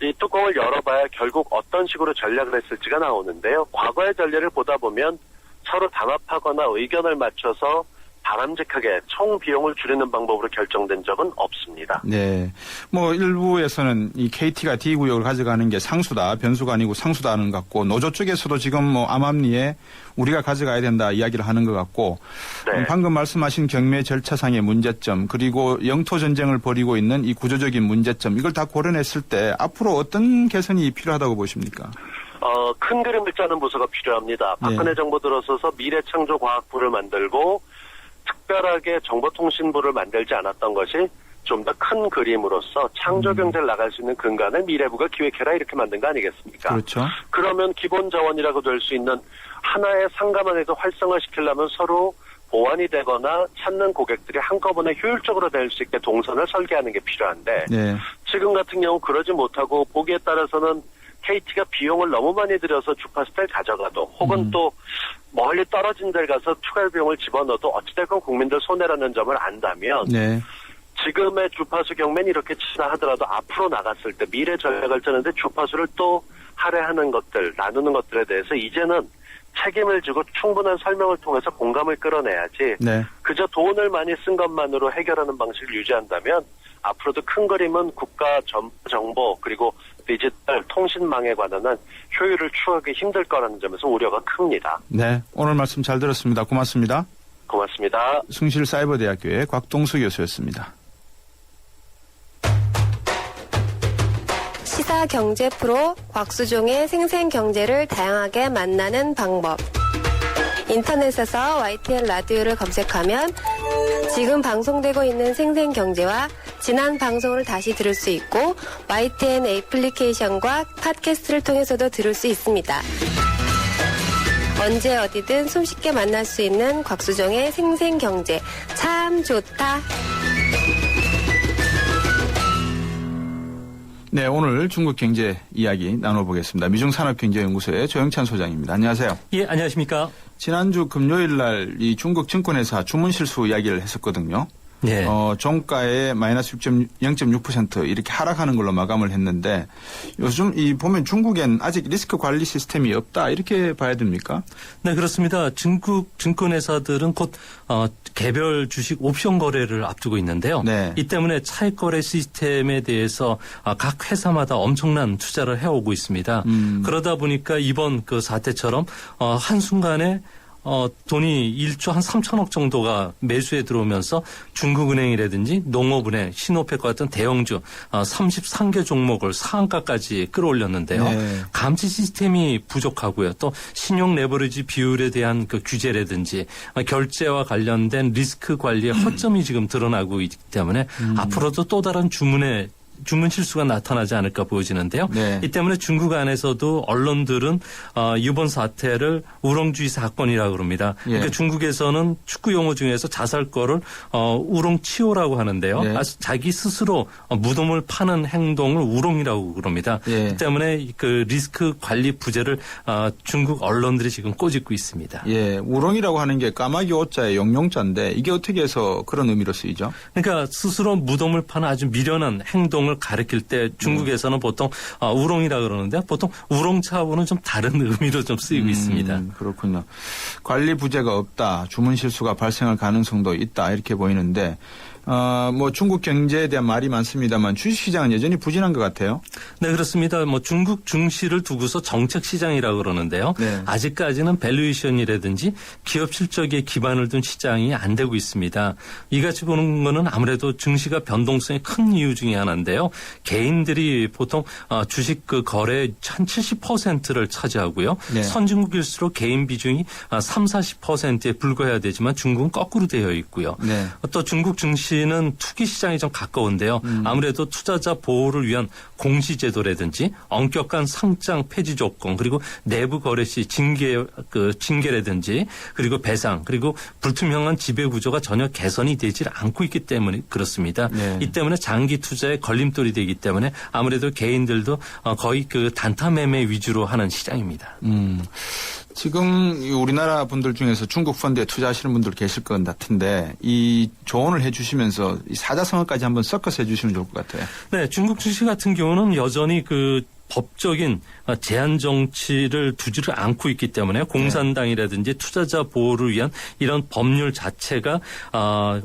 이 뚜껑을 열어봐야 결국 어떤 식으로 전략을 했을지가 나오는데요. 과거의 전례를 보다 보면 서로 담합하거나 의견을 맞춰서 바람직하게 총 비용을 줄이는 방법으로 결정된 적은 없습니다. 네. 뭐 일부에서는 이 KT가 D구역을 가져가는 게 상수다, 변수가 아니고 상수다는 것 같고 노조 쪽에서도 지금 뭐 암암리에 우리가 가져가야 된다 이야기를 하는 것 같고 네. 방금 말씀하신 경매 절차상의 문제점 그리고 영토 전쟁을 벌이고 있는 이 구조적인 문제점 이걸 다 고려냈을 때 앞으로 어떤 개선이 필요하다고 보십니까? 큰 그림을 짜는 부서가 필요합니다. 박근혜 정부 들어서서 미래창조과학부를 만들고 특별하게 정보통신부를 만들지 않았던 것이 좀 더 큰 그림으로서 창조경제를 나갈 수 있는 근간을 미래부가 기획해라 이렇게 만든 거 아니겠습니까? 그렇죠. 그러면 기본 자원이라고 될 수 있는 하나의 상가만 해도 활성화시키려면 서로 보완이 되거나 찾는 고객들이 한꺼번에 효율적으로 될 수 있게 동선을 설계하는 게 필요한데 네. 지금 같은 경우 그러지 못하고 보기에 따라서는 KT가 비용을 너무 많이 들여서 주파수를 가져가도 혹은 또 멀리 떨어진 데를 가서 추가 비용을 집어넣어도 어찌됐건 국민들 손해라는 점을 안다면 네. 지금의 주파수 경매는 이렇게 치나 하더라도 앞으로 나갔을 때 미래 전략을 짜는데 주파수를 또 할애하는 것들, 나누는 것들에 대해서 이제는 책임을 지고 충분한 설명을 통해서 공감을 끌어내야지 네. 그저 돈을 많이 쓴 것만으로 해결하는 방식을 유지한다면 앞으로도 큰 그림은 국가 정보 그리고 디지털 통신망에 관한 효율을 추구하기 힘들 거라는 점에서 우려가 큽니다. 네, 오늘 말씀 잘 들었습니다. 고맙습니다. 고맙습니다. 숭실사이버대학교의 곽동수 교수였습니다. 시사 경제 프로 곽수종의 생생경제를 다양하게 만나는 방법. 인터넷에서 YTN 라디오를 검색하면 지금 방송되고 있는 생생경제와 지난 방송을 다시 들을 수 있고 YTN 애플리케이션과 팟캐스트를 통해서도 들을 수 있습니다. 언제 어디든 손쉽게 만날 수 있는 곽수종의 생생경제 참 좋다. 네, 오늘 중국 경제 이야기 나눠보겠습니다. 미중산업경제연구소의 조영찬 소장입니다. 안녕하세요. 예, 안녕하십니까. 지난주 금요일 날 이 중국 증권회사 주문 실수 이야기를 했었거든요. 예. 종가에 마이너스 0.6% 이렇게 하락하는 걸로 마감을 했는데 요즘 이 보면 중국엔 아직 리스크 관리 시스템이 없다 이렇게 봐야 됩니까? 네, 그렇습니다. 중국 증권회사들은 곧 개별 주식 옵션 거래를 앞두고 있는데요. 네. 이 때문에 차익 거래 시스템에 대해서 각 회사마다 엄청난 투자를 해오고 있습니다. 그러다 보니까 이번 그 사태처럼 한순간에 돈이 1조 한 3천억 정도가 매수에 들어오면서 중국은행이라든지 농업은행, 신호팩과 같은 대형주 33개 종목을 상한가까지 끌어올렸는데요. 네. 감시 시스템이 부족하고요. 또 신용 레버리지 비율에 대한 그 규제라든지 결제와 관련된 리스크 관리의 허점이 지금 드러나고 있기 때문에 앞으로도 또 다른 주문의 주문 실수가 나타나지 않을까 보여지는데요. 네. 이 때문에 중국 안에서도 언론들은 이번 사태를 우롱주의 사건이라고 그럽니다. 예. 그러니까 중국에서는 축구 용어 중에서 자살골을 우롱치오라고 하는데요. 네. 자기 스스로 무덤을 파는 행동을 우롱이라고 그럽니다. 예. 그 때문에 그 리스크 관리 부재를 중국 언론들이 지금 꼬집고 있습니다. 예, 우롱이라고 하는 게 까마귀 오자의 용용자인데 이게 어떻게 해서 그런 의미로 쓰이죠? 그러니까 스스로 무덤을 파는 아주 미련한 행동을 가리킬 때 중국에서는 보통 우롱이라 그러는데 보통 우롱차하고는 좀 다른 의미로 좀 쓰이고 있습니다. 그렇군요. 관리 부재가 없다, 주문 실수가 발생할 가능성도 있다 이렇게 보이는데 뭐 중국 경제에 대한 말이 많습니다만 주식시장은 여전히 부진한 것 같아요. 네, 그렇습니다. 뭐 중국 증시를 두고서 정책 시장이라고 그러는데요. 네. 아직까지는 밸류에이션이라든지 기업 실적에 기반을 둔 시장이 안 되고 있습니다. 이같이 보는 거는 아무래도 증시가 변동성이 큰 이유 중에 하나인데요. 개인들이 보통 주식 그 거래 한 70%를 차지하고요. 네. 선진국일수록 개인 비중이 30-40%에 불과해야 되지만 중국은 거꾸로 되어 있고요. 네. 또 중국 증시 는 투기 시장이 좀 가까운데요. 아무래도 투자자 보호를 위한 공시제도라든지 엄격한 상장 폐지 조건 그리고 내부 거래 시 징계라든지 그리고 배상 그리고 불투명한 지배 구조가 전혀 개선이 되지 않고 있기 때문에 그렇습니다. 네. 이 때문에 장기 투자에 걸림돌이 되기 때문에 아무래도 개인들도 거의 그 단타 매매 위주로 하는 시장입니다. 지금 우리나라 분들 중에서 중국 펀드에 투자하시는 분들 계실 것 같은데 이 조언을 해 주시면서 이 사자성어까지 한번 섞어서 해 주시면 좋을 것 같아요. 네, 중국 증시 같은 경우는 여전히 그 법적인 제한 정치를 두지를 않고 있기 때문에 공산당이라든지 투자자 보호를 위한 이런 법률 자체가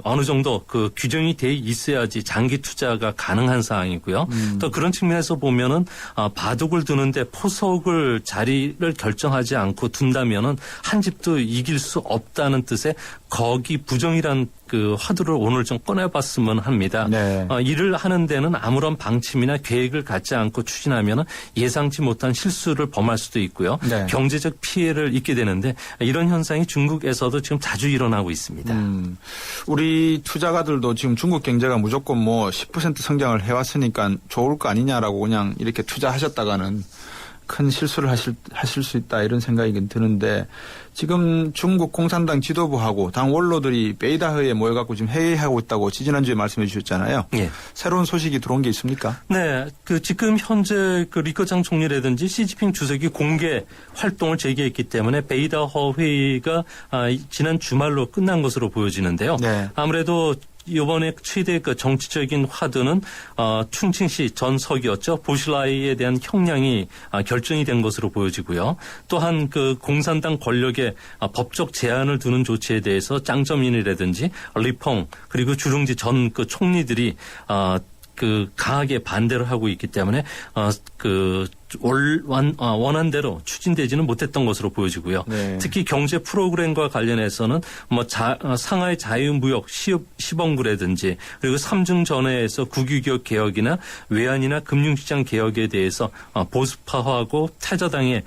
어느 정도 그 규정이 돼 있어야지 장기 투자가 가능한 상황이고요. 또 그런 측면에서 보면은 바둑을 두는데 포석을 자리를 결정하지 않고 둔다면은 한 집도 이길 수 없다는 뜻의 거기 부정이란 그 화두를 오늘 좀 꺼내봤으면 합니다. 네. 일을 하는 데는 아무런 방침이나 계획을 갖지 않고 추진하면 예상치 못한 실수를 범할 수도 있고요. 네. 경제적 피해를 입게 되는데 이런 현상이 중국에서도 지금 자주 일어나고 있습니다. 우리 투자가들도 지금 중국 경제가 무조건 뭐 10% 성장을 해왔으니까 좋을 거 아니냐라고 그냥 이렇게 투자하셨다가는 큰 실수를 하실 수 있다 이런 생각이 드는데 지금 중국 공산당 지도부하고 당 원로들이 베이다흐에 모여갖고 지금 회의하고 있다고 지난주에 말씀해 주셨잖아요. 예. 새로운 소식이 들어온 게 있습니까? 네, 그 지금 현재 그 리커창 총리라든지 시진핑 주석이 공개 활동을 재개했기 때문에 베이다허 회의가 지난 주말로 끝난 것으로 보여지는데요. 네. 아무래도 이번에 최대 그 정치적인 화두는 충칭시 전 서기였죠. 보실라이에 대한 형량이 결정이 된 것으로 보여지고요. 또한 그 공산당 권력에 법적 제한을 두는 조치에 대해서 짱저민이라든지 리펑 그리고 주룽지 전 그 총리들이 그 강하게 반대를 하고 있기 때문에 원한대로 추진되지는 못했던 것으로 보여지고요. 네. 특히 경제 프로그램과 관련해서는 뭐 상하이 자유무역 시범구라든지 그리고 삼중 전해에서 국유기업 개혁이나 외환이나 금융시장 개혁에 대해서 보수파하고 태저당의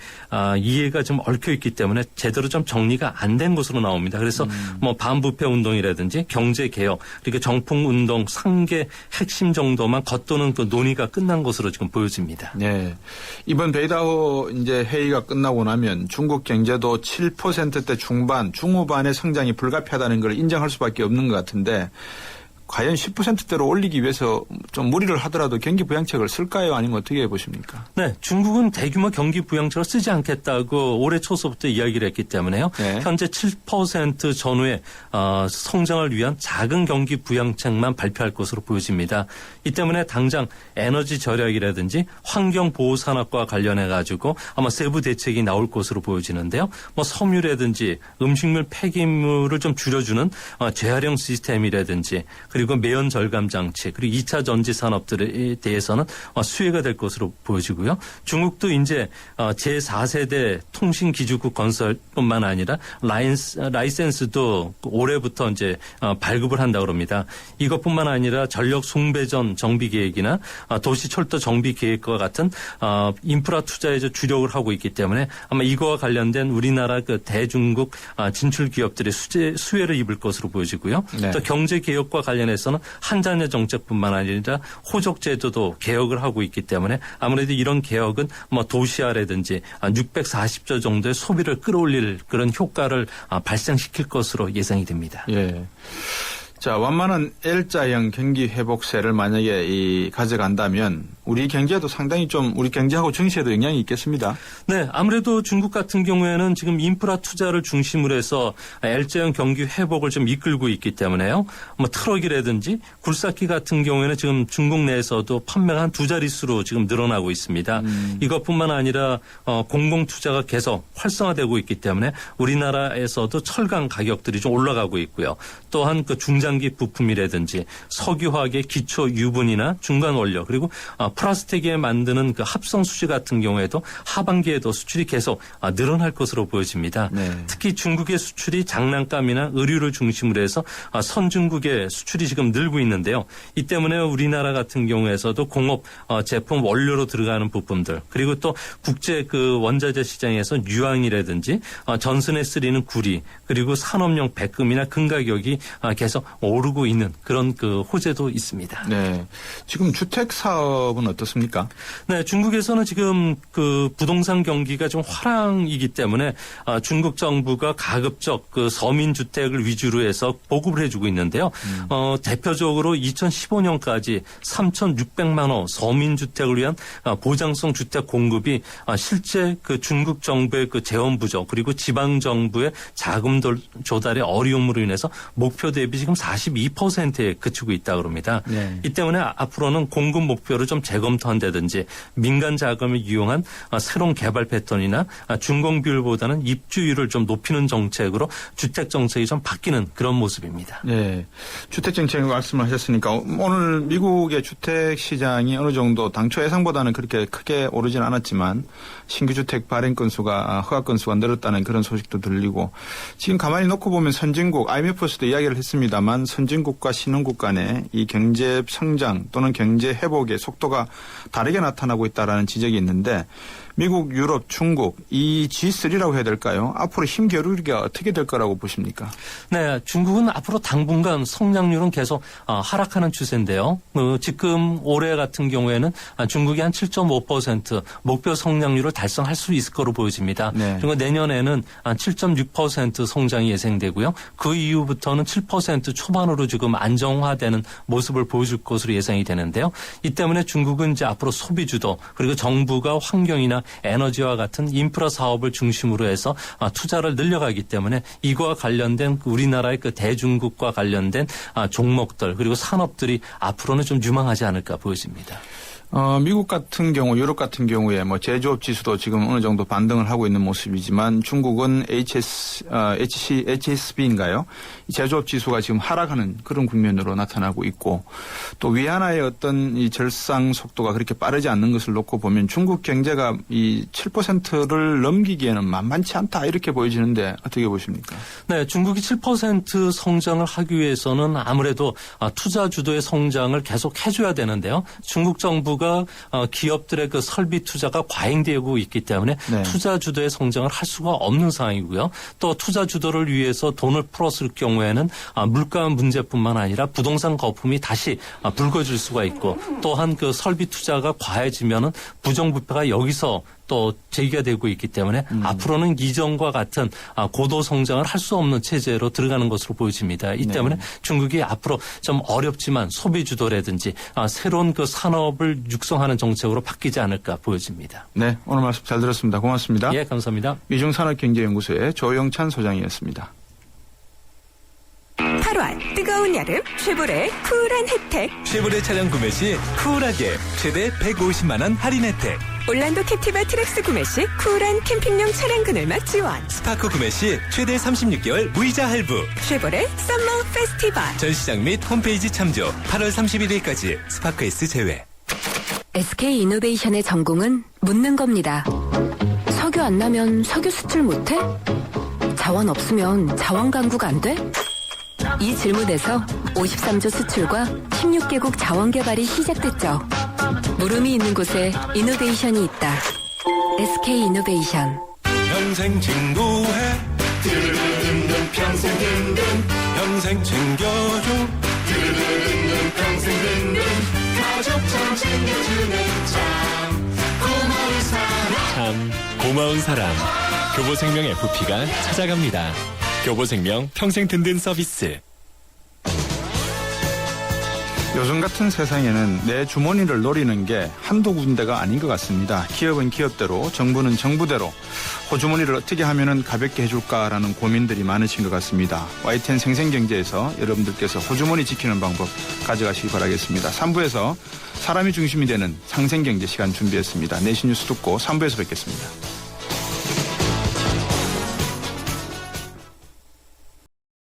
이해가 좀 얽혀 있기 때문에 제대로 좀 정리가 안 된 것으로 나옵니다. 그래서 뭐 반부패 운동이라든지 경제 개혁 그리고 정풍 운동 3개 핵심 정도만 겉도는 그 논의가 끝난 것으로 지금 보여집니다. 네. 이번 베이다호 이제 회의가 끝나고 나면 중국 경제도 7%대 중반, 중후반의 성장이 불가피하다는 걸 인정할 수밖에 없는 것 같은데 과연 10%대로 올리기 위해서 좀 무리를 하더라도 경기 부양책을 쓸까요? 아니면 어떻게 보십니까? 네, 중국은 대규모 경기 부양책을 쓰지 않겠다고 올해 초서부터 이야기를 했기 때문에요. 네. 현재 7% 전후의 성장을 위한 작은 경기 부양책만 발표할 것으로 보여집니다. 이 때문에 당장 에너지 절약이라든지 환경보호 산업과 관련해 가지고 아마 세부 대책이 나올 것으로 보여지는데요. 뭐 섬유라든지 음식물 폐기물을 좀 줄여주는 재활용 시스템이라든지 그리고 매연 절감 장치 그리고 2차 전지 산업들에 대해서는 수혜가 될 것으로 보여지고요. 중국도 이제 제4세대 통신기지국 건설뿐만 아니라 라이센스도 올해부터 이제 발급을 한다고 합니다. 이것뿐만 아니라 전력 숭배전 정비 계획이나 도시 철도 정비 계획과 같은 인프라 투자에 주력을 하고 있기 때문에 아마 이거와 관련된 우리나라 그 대중국 진출 기업들의 수혜를 입을 것으로 보여지고요. 네. 또 경제 개혁과 관련 관련해서는 한자녀 정책뿐만 아니라 호적 제도도 개혁을 하고 있기 때문에 아무래도 이런 개혁은 뭐 도시화라든지 640조 정도의 소비를 끌어올릴 그런 효과를 발생시킬 것으로 예상이 됩니다. 예. 자, 완만한 L자형 경기 회복세를 만약에 가져간다면 우리 경제도 상당히 좀 우리 경제하고 증시에도 영향이 있겠습니다. 네, 아무래도 중국 같은 경우에는 지금 인프라 투자를 중심으로 해서 L자형 경기 회복을 좀 이끌고 있기 때문에요. 뭐 트럭이라든지 굴삭기 같은 경우에는 지금 중국 내에서도 판매가 한 2자릿수로 지금 늘어나고 있습니다. 이것뿐만 아니라 공공 투자가 계속 활성화되고 있기 때문에 우리나라에서도 철강 가격들이 좀 올라가고 있고요. 또한 그 중장기 부품이라든지 석유화학의 기초 유분이나 중간 원료 그리고 플라스틱에 만드는 그 합성 수지 같은 경우에도 하반기에도 수출이 계속 늘어날 것으로 보여집니다. 네. 특히 중국의 수출이 장난감이나 의류를 중심으로 해서 선진국의 수출이 지금 늘고 있는데요. 이 때문에 우리나라 같은 경우에서도 공업 제품 원료로 들어가는 부품들 그리고 또 국제 그 원자재 시장에서 유황이라든지 전선에 쓰이는 구리 그리고 산업용 백금이나 금 가격이 계속 오르고 있는 그런 그 호재도 있습니다. 네. 지금 주택 사업은 어떻습니까? 네, 중국에서는 지금 그 부동산 경기가 좀 화랑이기 때문에 중국 정부가 가급적 그 서민 주택을 위주로 해서 보급을 해주고 있는데요. 대표적으로 2015년까지 3,600만 호 서민 주택을 위한 보장성 주택 공급이 실제 그 중국 정부의 그 재원 부족 그리고 지방 정부의 자금 조달의 어려움으로 인해서 목표 대비 지금 42%에 그치고 있다 그럽니다. 네. 이 때문에 앞으로는 공급 목표를 좀 재검토한다든지 민간 자금을 이용한 새로운 개발 패턴이나 준공 비율보다는 입주율을 좀 높이는 정책으로 주택 정책이 좀 바뀌는 그런 모습입니다. 네, 주택 정책 말씀을 하셨으니까 오늘 미국의 주택 시장이 어느 정도 당초 예상보다는 그렇게 크게 오르진 않았지만 신규 주택 발행 건수가 허가 건수가 늘었다는 그런 소식도 들리고 지금 가만히 놓고 보면 선진국 IMF에서도 이야기를 했습니다만 선진국과 신흥국 간의 이 경제 성장 또는 경제 회복의 속도가 다르게 나타나고 있다라는 지적이 있는데 미국, 유럽, 중국 이 G3라고 해야 될까요? 앞으로 힘 겨루기가 어떻게 될 거라고 보십니까? 네, 중국은 앞으로 당분간 성장률은 계속 하락하는 추세인데요. 지금 올해 같은 경우에는 중국이 한 7.5% 목표 성장률을 달성할 수 있을 거로 보여집니다. 네. 그리고 내년에는 7.6% 성장이 예상되고요. 그 이후부터는 7% 초반으로 지금 안정화되는 모습을 보여줄 것으로 예상이 되는데요. 이 때문에 중국은 이제 앞으로 소비 주도 그리고 정부가 환경이나 에너지와 같은 인프라 사업을 중심으로 해서 투자를 늘려가기 때문에 이거와 관련된 우리나라의 그 대중국과 관련된 종목들 그리고 산업들이 앞으로는 좀 유망하지 않을까 보여집니다. 미국 같은 경우, 유럽 같은 경우에 뭐 제조업 지수도 지금 어느 정도 반등을 하고 있는 모습이지만 중국은 HSB인가요? 제조업 지수가 지금 하락하는 그런 국면으로 나타나고 있고 또 위안화의 어떤 이 절상 속도가 그렇게 빠르지 않는 것을 놓고 보면 중국 경제가 이 7%를 넘기기에는 만만치 않다 이렇게 보여지는데 어떻게 보십니까? 네, 중국이 7% 성장을 하기 위해서는 아무래도 투자 주도의 성장을 계속 해줘야 되는데요. 중국 정부가 기업들의 그 설비 투자가 과잉되고 있기 때문에 네. 투자 주도의 성장을 할 수가 없는 상황이고요. 또 투자 주도를 위해서 돈을 풀었을 경우에는 물가 문제뿐만 아니라 부동산 거품이 다시 불거질 수가 있고 또한 그 설비 투자가 과해지면은 부정부패가 여기서 또 제기가 되고 있기 때문에 앞으로는 이전과 같은 고도 성장을 할 수 없는 체제로 들어가는 것으로 보여집니다. 이 때문에 중국이 앞으로 좀 어렵지만 소비 주도라든지 새로운 그 산업을 육성하는 정책으로 바뀌지 않을까 보여집니다. 네, 오늘 말씀 잘 들었습니다. 고맙습니다. 예, 감사합니다. 미중산업경제연구소의 조영찬 소장이었습니다. 8월 뜨거운 여름 쉐보레 쿨한 혜택. 쉐보레 차량 구매 시 쿨하게 최대 150만 원 할인 혜택. 올란도 캡티바 트랙스 구매 시 쿨한 캠핑용 차량 그늘막 지원. 스파크 구매 시 최대 36개월 무이자 할부. 쉐보레 썸머 페스티벌. 전시장 및 홈페이지 참조. 8월 31일까지 스파크 S 제외. SK 이노베이션의 전공은 묻는 겁니다. 석유 안 나면 석유 수출 못해? 자원 없으면 자원 강국 안 돼? 이 질문에서 53조 수출과 16개국 자원 개발이 시작됐죠. 물음이 있는 곳에 이노베이션이 있다. SK 이노베이션. 평생 친구해 평생 든든 평생 챙겨줘 고마운 사람. 교보생명 FP가 찾아갑니다. 교보생명 평생 든든 서비스. 요즘 같은 세상에는 내 주머니를 노리는 게 한두 군데가 아닌 것 같습니다. 기업은 기업대로, 정부는 정부대로 호주머니를 어떻게 하면 가볍게 해줄까라는 고민들이 많으신 것 같습니다. YTN 생생경제에서 여러분들께서 호주머니 지키는 방법 가져가시기 바라겠습니다. 3부에서 사람이 중심이 되는 상생경제 시간 준비했습니다. 내신 뉴스 듣고 3부에서 뵙겠습니다.